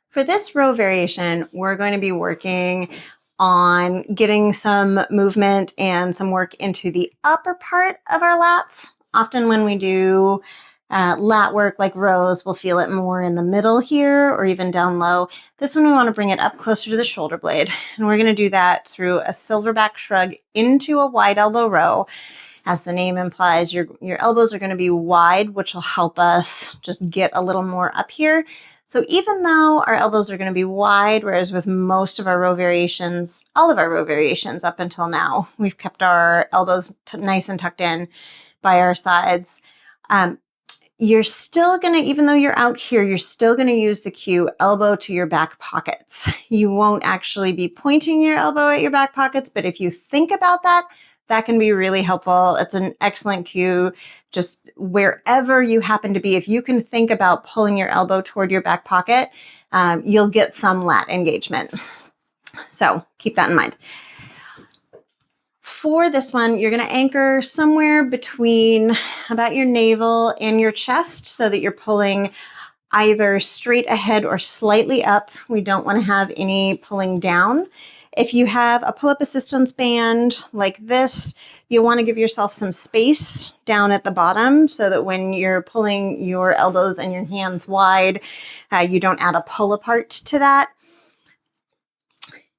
For this row variation, we're going to be working on getting some movement and some work into the upper part of our lats. Often when we do lat work like rows, we'll feel it more in the middle here or even down low. This one we want to bring it up closer to the shoulder blade. And we're going to do that through a silverback shrug into a wide elbow row. As the name implies, your elbows are going to be wide, which will help us just get a little more up here. So even though our elbows are going to be wide, whereas with most of our row variations, all of our row variations up until now, we've kept our elbows nice and tucked in by our sides. You're still going to, even though you're out here, you're still going to use the cue elbow to your back pockets. You won't actually be pointing your elbow at your back pockets, but if you think about that, that can be really helpful. It's an excellent cue. Just wherever you happen to be, if you can think about pulling your elbow toward your back pocket, you'll get some lat engagement. So keep that in mind. For this one, you're going to anchor somewhere between about your navel and your chest so that you're pulling either straight ahead or slightly up. We don't want to have any pulling down. If you have a pull-up assistance band like this, you'll want to give yourself some space down at the bottom so that when you're pulling your elbows and your hands wide, you don't add a pull apart to that.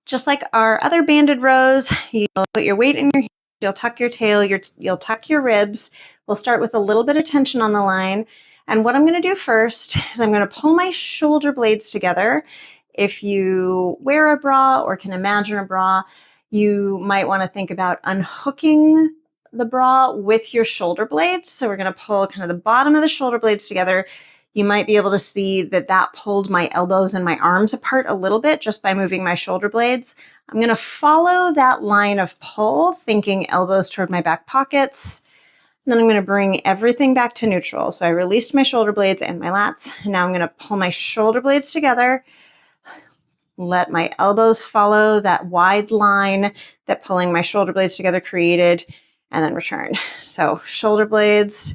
Just like our other banded rows, you'll put your weight in your hands, you'll tuck your tail, you'll tuck your ribs. We'll start with a little bit of tension on the line. And what I'm going to do first is I'm going to pull my shoulder blades together. If you wear a bra or can imagine a bra, you might want to think about unhooking the bra with your shoulder blades. So we're going to pull kind of the bottom of the shoulder blades together. You might be able to see that pulled my elbows and my arms apart a little bit just by moving my shoulder blades. I'm going to follow that line of pull, thinking elbows toward my back pockets. And then I'm going to bring everything back to neutral. So I released my shoulder blades and my lats. And now I'm going to pull my shoulder blades together. Let my elbows follow that wide line that pulling my shoulder blades together created, and then return. So shoulder blades,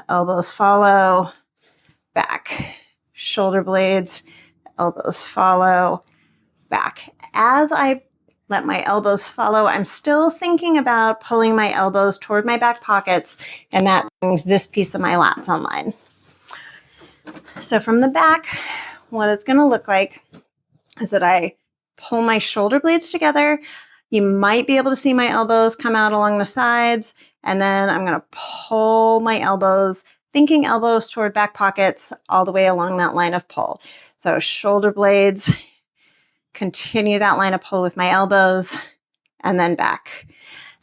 elbows follow, back. Shoulder blades, elbows follow, back. As I let my elbows follow, I'm still thinking about pulling my elbows toward my back pockets, and that brings this piece of my lats online. So from the back, what it's going to look like is that I pull my shoulder blades together. You might be able to see my elbows come out along the sides, and then I'm going to pull my elbows, thinking elbows toward back pockets all the way along that line of pull. So shoulder blades, continue that line of pull with my elbows, and then back.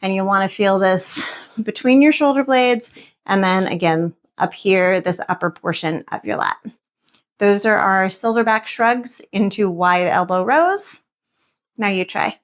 And you want to feel this between your shoulder blades, and then again, up here, this upper portion of your lat. Those are our silverback shrugs into wide elbow rows. Now you try.